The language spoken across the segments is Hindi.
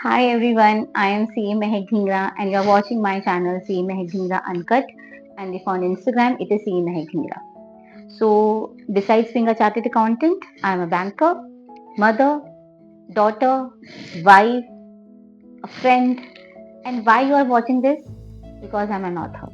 Hi everyone, I am CA Mehak Dhingra and you are watching my channel CA Mehak Dhingra Uncut, and if on Instagram it is CA Mehak Dhingra. So besides being a chartered accountant, I am a banker, mother, daughter, wife, a friend, and why you are watching this? Because I am an author.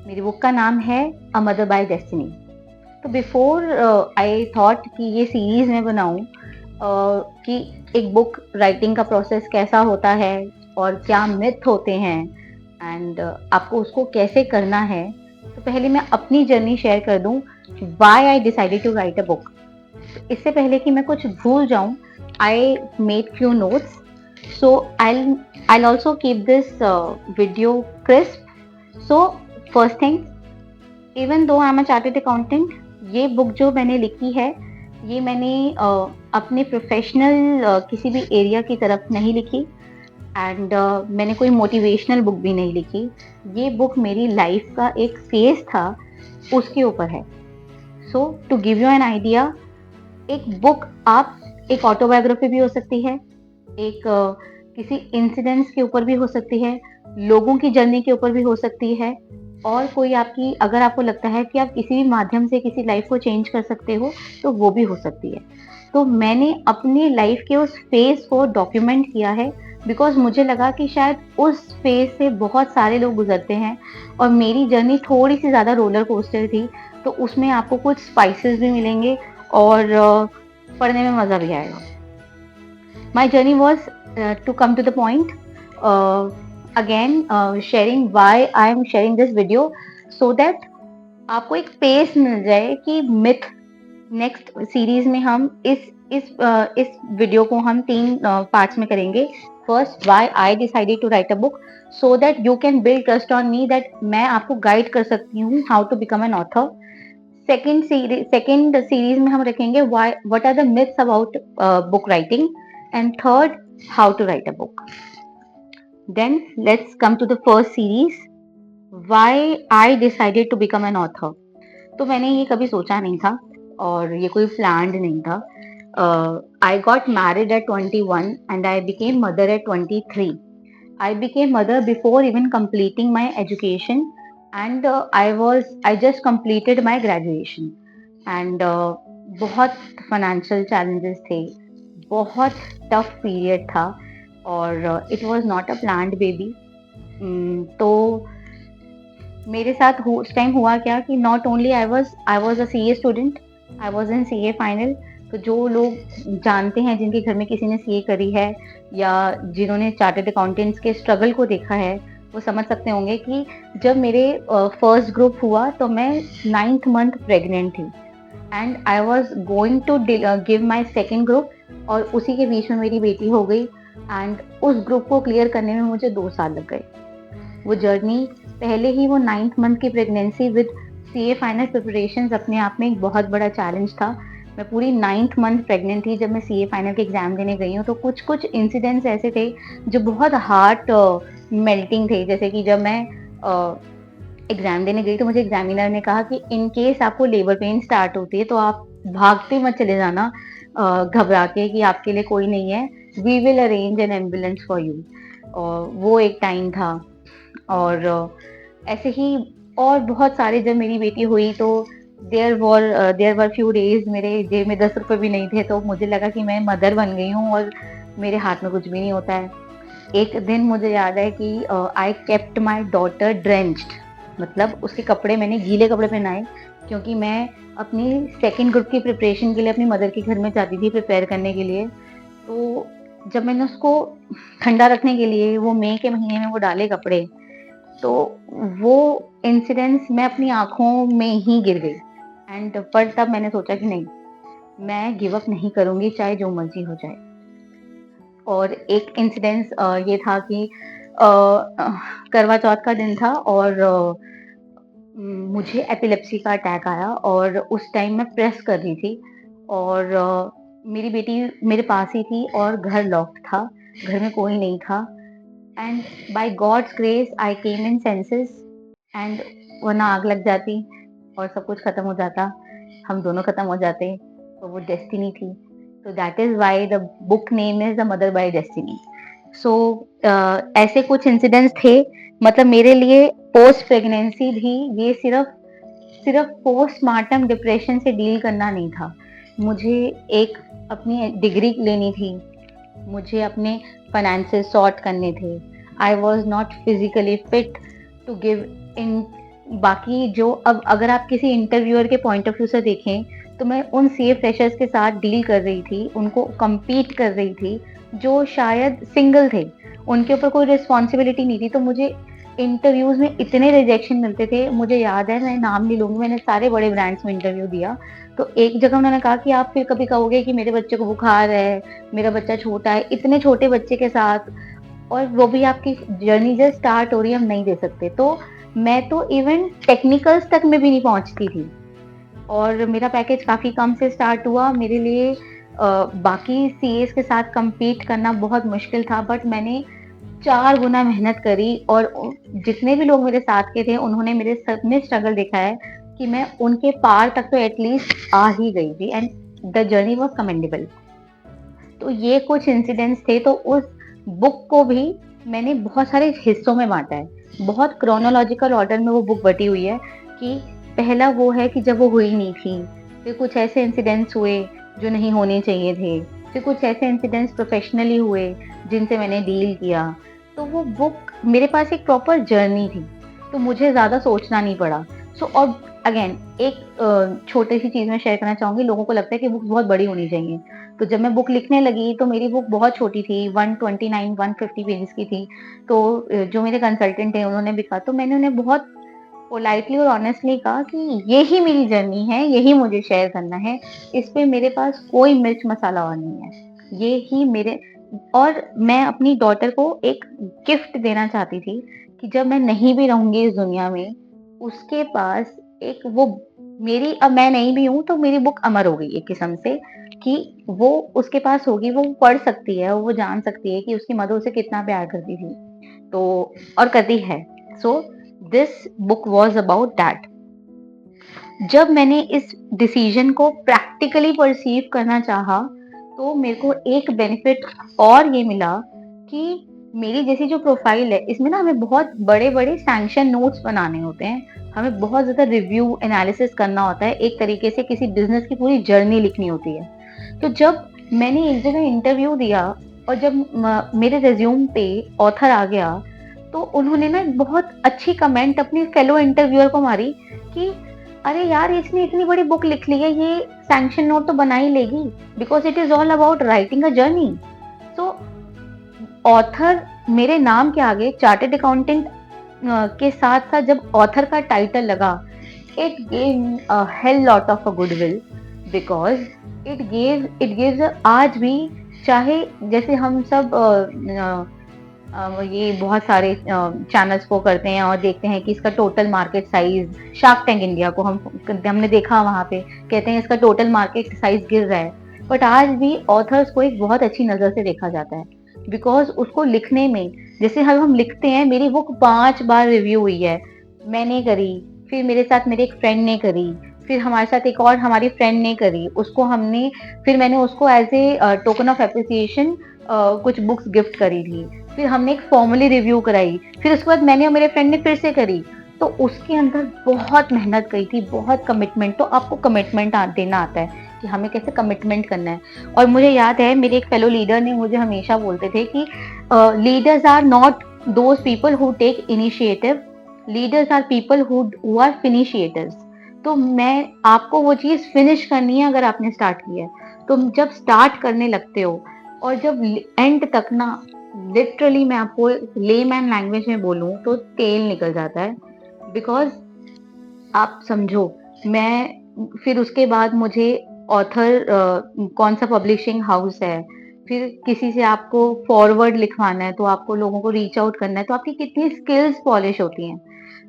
मेरी बुक का नाम है अ मदर बाय डेस्टिनी। तो बिफोर आई थॉट कि ये सीरीज मैं बनाऊं कि एक बुक राइटिंग का प्रोसेस कैसा होता है और क्या मिथ होते हैं एंड आपको उसको कैसे करना है। तो पहले मैं अपनी जर्नी शेयर कर दूं why I decided to write a book. इससे पहले कि मैं कुछ भूल जाऊं, I made few notes, so I also keep this video crisp. So first thing, even though I am a chartered accountant, ये बुक जो मैंने लिखी है ये मैंने अपने प्रोफेशनल किसी भी एरिया की तरफ नहीं लिखी एंड मैंने कोई मोटिवेशनल बुक भी नहीं लिखी। ये बुक मेरी लाइफ का एक फेज था, उसके ऊपर है। So to give you an idea, एक बुक आप एक ऑटोबायोग्राफी भी हो सकती है, एक किसी इंसिडेंट्स के ऊपर भी हो सकती है, लोगों की जर्नी के ऊपर भी हो सकती है, और कोई आपकी, अगर आपको लगता है कि आप किसी भी माध्यम से किसी लाइफ को चेंज कर सकते हो तो वो भी हो सकती है। तो मैंने अपनी लाइफ के उस फेज को डॉक्यूमेंट किया है बिकॉज मुझे लगा कि शायद उस फेज से बहुत सारे लोग गुजरते हैं और मेरी जर्नी थोड़ी सी ज़्यादा रोलर कोस्टर थी, तो उसमें आपको कुछ स्पाइसेस भी मिलेंगे और पढ़ने में मज़ा भी आएगा। My journey was to come to the point. Again, sharing why I am sharing this video so that आपको एक पेस मिल जाए कि मिथ नेक्स्ट सीरीज में हम इस वीडियो को हम तीन पार्ट्स में करेंगे। First, why I decided to write a book, so that you can build trust on me, that मैं आपको गाइड कर सकती हूँ how to become an author. Second series में हम रखेंगे what are the myths about book writing, and third, how to write a book. Then let's come to the first series, why I decided to become an author. तो मैंने ये कभी सोचा नहीं था और ये कोई प्लान्ड नहीं था। I got married at 21 and I became mother at 23. I became mother before even completing my education, and I just completed my graduation. And बहुत financial challenges थे, बहुत टफ पीरियड था और it was not a planned baby. तो मेरे साथ उस टाइम हुआ क्या कि not only I was a CA student, I was in CA final. तो जो लोग जानते हैं, जिनके घर में किसी ने सीए करी है या जिन्होंने चार्टर्ड अकाउंटेंट्स के स्ट्रगल को देखा है, वो समझ सकते होंगे कि जब मेरे फर्स्ट ग्रुप हुआ तो मैं 9th मंथ प्रेग्नेंट थी and I was going to give my second group, और उसी के बीच में मेरी बेटी हो गई एंड उस ग्रुप को क्लियर करने में मुझे 2 साल लग गए। वो जर्नी, पहले ही वो 9th मंथ की pregnancy with CA final preparations अपने आप में एक बहुत बड़ा चैलेंज था। मैं पूरी 9th मंथ प्रेग्नेंट थी जब मैं सीए फाइनल के एग्जाम देने गई हूँ। तो कुछ कुछ इंसिडेंट्स ऐसे थे जो बहुत हार्ट मेल्टिंग थे। जैसे कि जब मैं एग्जाम देने गई तो मुझे एग्जामिनर ने कहा कि इन केस आपको लेबर पेन स्टार्ट होती है तो आप भागते मत चले जाना घबरा के कि आपके लिए कोई नहीं है, we will arrange an ambulance for you. और वो एक टाइम था। और ऐसे ही और बहुत सारे, जब मेरी बेटी हुई तो देयर वर फ्यू डेज मेरे जेब में 10 रुपए भी नहीं थे, तो मुझे लगा कि मैं मदर बन गई हूँ और मेरे हाथ में कुछ भी नहीं होता है। एक दिन मुझे याद है कि I kept my daughter drenched, मतलब उसके कपड़े मैंने गीले कपड़े पहनाए क्योंकि मैं अपनी सेकेंड ग्रुप की प्रिपरेशन के लिए अपनी मदर के घर में जाती थी प्रिपेयर करने के लिए। तो जब मैंने उसको ठंडा रखने के लिए वो मई के महीने में वो डाले कपड़े, तो वो इंसिडेंट्स मैं अपनी आंखों में ही गिर गई। एंड पर तब मैंने सोचा कि नहीं, मैं गिव अप नहीं करूंगी चाहे जो मर्जी हो जाए। और एक इंसिडेंस ये था कि करवा चौथ का दिन था और मुझे एपिलेप्सी का अटैक आया और उस टाइम मैं प्रेस कर रही थी और मेरी बेटी मेरे पास ही थी और घर लॉक्ड था, घर में कोई नहीं था। And by God's grace I came in senses, and वरना आग लग जाती और सब कुछ खत्म हो जाता, हम दोनों खत्म हो जाते। तो वो डेस्टिनी थी। तो that is why the book name is the mother by destiny. So ऐसे कुछ इंसिडेंट्स थे, मतलब मेरे लिए पोस्ट प्रेगनेंसी भी ये सिर्फ सिर्फ पोस्टमार्टम डिप्रेशन से डील करना नहीं था। मुझे एक अपनी डिग्री लेनी थी, मुझे अपने फाइनेंसेस सॉर्ट करने थे। I was not physically fit to give in. बाकी जो अब अगर आप किसी इंटरव्यूअर के पॉइंट ऑफ व्यू से देखें, तो मैं उन सीए फ्रेशर्स के साथ डील कर रही थी, उनको compete कर रही थी, जो शायद सिंगल थे, उनके ऊपर कोई रिस्पॉन्सिबिलिटी नहीं थी। तो मुझे इंटरव्यूज में इतने रिजेक्शन मिलते थे। मुझे याद है, मैं नाम नहीं लूंगी, मैंने सारे बड़े ब्रांड्स में इंटरव्यू दिया। तो एक जगह उन्होंने कहा कि आप फिर कभी कहोगे कि मेरे बच्चे को बुखार है, मेरा बच्चा छोटा है, इतने छोटे बच्चे के साथ, और वो भी आपकी जर्नी जस्ट स्टार्ट हो रही है, हम नहीं दे सकते। तो मैं तो इवन टेक्निकल्स तक में भी नहीं पहुंचती थी, और मेरा पैकेज काफ़ी कम से स्टार्ट हुआ। मेरे लिए बाकी सीएस के साथ compete करना बहुत मुश्किल था, बट मैंने 4 गुना मेहनत करी, और जितने भी लोग मेरे साथ के थे, उन्होंने मेरे सब में स्ट्रगल देखा है कि मैं उनके पार तक तो एटलीस्ट आ ही गई थी, and the journey was commendable. तो ये कुछ इंसिडेंट्स थे। तो उस बुक को भी मैंने बहुत सारे हिस्सों में बांटा है, बहुत क्रोनोलॉजिकल ऑर्डर में वो बुक बटी हुई है। कि पहला वो है कि जब वो हुई नहीं थी, फिर कुछ ऐसे इंसिडेंट्स हुए जो नहीं होने चाहिए थे, फिर कुछ ऐसे इंसिडेंट्स प्रोफेशनली हुए जिनसे मैंने डील किया। तो वो बुक मेरे पास एक प्रॉपर जर्नी थी, तो मुझे ज़्यादा सोचना नहीं पड़ा। सो और अगेन एक छोटी सी चीज़ मैं शेयर करना चाहूँगी। लोगों को लगता है कि बुक्स बहुत बड़ी होनी चाहिए, तो जब मैं बुक लिखने लगी तो मेरी बुक बहुत छोटी थी, 129 150 पेजेस की थी। तो जो मेरे कंसल्टेंट थे उन्होंने भी कहा, तो मैंने उन्हें बहुत पोलाइटली और ऑनेस्टली कहा कि यही मेरी जर्नी है, यही मुझे शेयर करना है, इस पे मेरे पास कोई मिर्च मसाला और नहीं है, ये ही मेरे। और मैं अपनी डॉटर को एक गिफ्ट देना चाहती थी कि जब मैं नहीं भी रहूंगी इस दुनिया में, उसके पास एक वो मेरी, अब मैं नहीं भी हूं तो मेरी बुक अमर हो गई एक किस्म से, कि वो उसके पास होगी, वो पढ़ सकती है, वो जान सकती है कि उसकी मदर उसे कितना प्यार करती थी, तो और करती है। So this book was about that. जब मैंने इस डिसीजन को प्रैक्टिकली परसीव करना चाहा, तो मेरे को एक बेनिफिट और ये मिला कि मेरी जैसी जो प्रोफाइल है, इसमें ना हमें बहुत बड़े बड़े सैंक्शन नोट्स बनाने होते हैं, हमें बहुत ज्यादा रिव्यू एनालिसिस करना होता है, एक तरीके से किसी बिजनेस की पूरी जर्नी लिखनी होती है। तो जब मैंने एक जगह इंटरव्यू दिया, और जब मेरे रिज्यूम पे ऑथर आ गया, तो उन्होंने ना एक बहुत अच्छी कमेंट अपनी फेलो इंटरव्यूअर को मारी कि अरे यार, इसने इतनी बड़ी बुक लिख ली है, ये सैंक्शन नोट तो बना ही लेगी, because it is all about writing a journey. So author मेरे नाम के आगे चार्टेड अकाउंटेंट के साथ साथ जब ऑथर का टाइटल लगा, it gave a hell lot of a goodwill, because it gives आज भी, चाहे जैसे हम सब ये बहुत सारे चैनल्स को करते हैं और देखते हैं कि इसका total market size, shark tank India को हमने देखा, वहां पे कहते हैं इसका टोटल मार्केट साइज गिर रहा है, बट आज भी ऑथर्स को एक बहुत अच्छी नजर से देखा जाता है, बिकॉज उसको लिखने में, जैसे हम लिखते हैं, मेरी बुक 5 बार रिव्यू हुई है, मैंने करी, फिर मेरे साथ मेरे एक फ्रेंड ने करी, फिर हमारे साथ एक और हमारी फ्रेंड ने करी, उसको हमने, फिर मैंने उसको as a token of appreciation कुछ बुक्स गिफ्ट करी थी, फिर हमने एक फॉर्मली रिव्यू कराई, फिर उसके बाद मैंने और मेरे फ्रेंड ने फिर से करी। तो उसके अंदर बहुत मेहनत गई थी, बहुत कमिटमेंट। तो आपको कमिटमेंट देना आता है कि हमें कैसे कमिटमेंट करना है। और मुझे याद है, मेरे एक फेलो लीडर ने मुझे हमेशा बोलते थे कि leaders are not those people who take initiative, leaders are people who are finishiators. तो मैं आपको वो चीज फिनिश करनी है, अगर आपने स्टार्ट किया है, तो जब स्टार्ट करने लगते हो, और जब एंड तक ना, लिटरली मैं आपको लेमैन लैंग्वेज में बोलूं तो तेल निकल जाता है। बिकॉज आप समझो, मैं फिर उसके बाद मुझे ऑथर कौन सा पब्लिशिंग हाउस है, फिर किसी से आपको फॉरवर्ड लिखवाना है, तो आपको लोगों को रीच आउट करना है, तो आपकी कितनी स्किल्स पॉलिश होती हैं।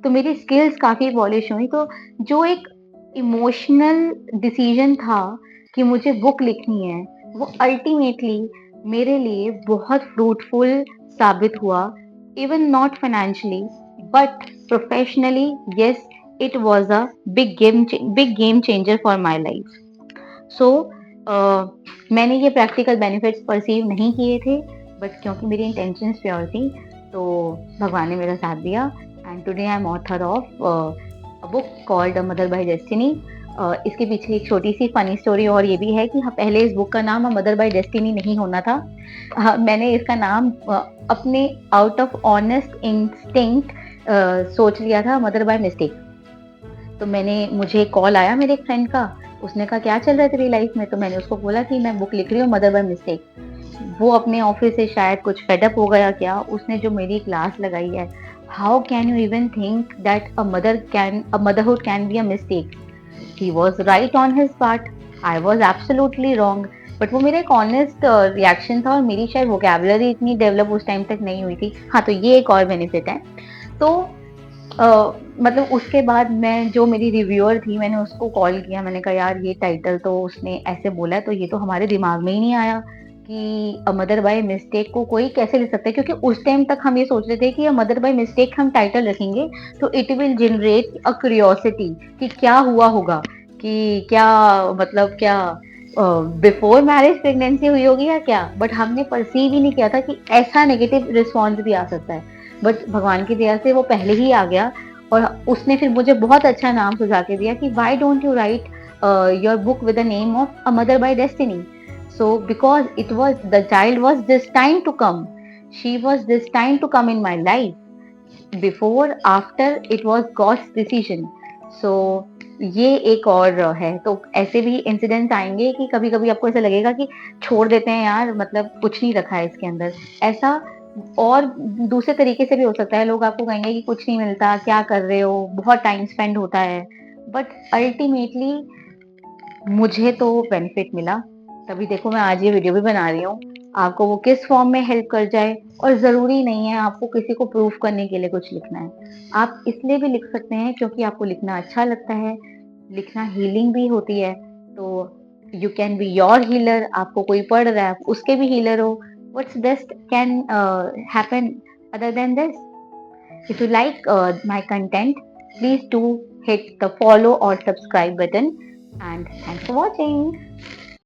तो मेरी स्किल्स काफी पॉलिश हुई। तो जो एक इमोशनल डिसीजन था कि मुझे बुक लिखनी है, वो अल्टीमेटली मेरे लिए बहुत फ्रूटफुल साबित हुआ। Even not financially, but professionally, yes, it was a big game changer for my life. So मैंने ये प्रैक्टिकल बेनिफिट्स परसीव नहीं किए थे, बट क्योंकि मेरी इंटेंशंस प्योर थी तो भगवान ने मेरा साथ दिया and today I am author of a book called mother by destiny. इसके पीछे एक छोटी सी फनी स्टोरी और ये भी है कि पहले इस बुक का नाम मदर बाय डेस्टिनी नहीं होना था। मैंने इसका नाम अपने आउट ऑफ ऑनेस्ट इंस्टिंक्ट सोच लिया था मदर बाय मिस्टेक। तो मुझे कॉल आया मेरे एक फ्रेंड का, उसने कहा क्या चल रहा है तेरी लाइफ में, तो मैंने उसको बोला कि मैं बुक लिख रही हूँ मदर बाय मिस्टेक। वो अपने ऑफिस से शायद कुछ फेडअप हो गया क्या, उसने जो मेरी क्लास लगाई है, how can you even think that a motherhood can be a mistake. He was right on his part, I was absolutely wrong. But वो मेरा एक ऑनेस्ट रिएक्शन था और मेरी शायद वोकेबुलरी इतनी डेवलप उस टाइम तक नहीं हुई थी। हाँ, तो ये एक और बेनिफिट है। तो मतलब उसके बाद मैं जो मेरी रिव्यूअर थी मैंने उसको कॉल किया, मैंने कहा यार ये टाइटल तो उसने ऐसे बोला है तो ये तो हमारे दिमाग में ही नहीं आया कि अ मदर बाय मिस्टेक को कोई कैसे लिख सकता है, क्योंकि उस टाइम तक हम ये सोच रहे थे कि अ मदर बाय मिस्टेक हम टाइटल रखेंगे तो it will generate a curiosity कि क्या हुआ होगा, कि क्या मतलब क्या बिफोर मैरिज प्रेगनेंसी हुई होगी या क्या। बट हमने परसीव ही नहीं किया था कि ऐसा नेगेटिव रिस्पॉन्स भी आ सकता है। बट भगवान की दया से वो पहले ही आ गया और उसने फिर मुझे बहुत अच्छा नाम सुझा के दिया कि why don't you write your book with the name of a mother by destiny. So because it was the child was this time to come, she was this time to come in my life, before after it was God's decision. So ये एक और है। तो ऐसे भी इंसिडेंट्स आएंगे कि कभी कभी आपको ऐसा लगेगा कि छोड़ देते हैं यार, मतलब कुछ नहीं रखा है इसके अंदर, ऐसा। और दूसरे तरीके से भी हो सकता है, लोग आपको कहेंगे कि कुछ नहीं मिलता, क्या कर रहे हो, बहुत टाइम स्पेंड होता है। बट अल्टीमेटली मुझे तो बेनिफिट मिला, तभी देखो मैं आज ये वीडियो भी बना रही हूँ। आपको वो किस फॉर्म में हेल्प कर जाए, और जरूरी नहीं है आपको किसी को प्रूफ करने के लिए कुछ लिखना है। आप इसलिए भी लिख सकते हैं क्योंकि आपको लिखना अच्छा लगता है, लिखना हीलिंग भी होती है। तो you can be your healer, आपको कोई पढ़ रहा है आप उसके भी हीलर हो। What's best can happen other than this. If you like my content, please do hit the follow or subscribe button, and thanks for watching.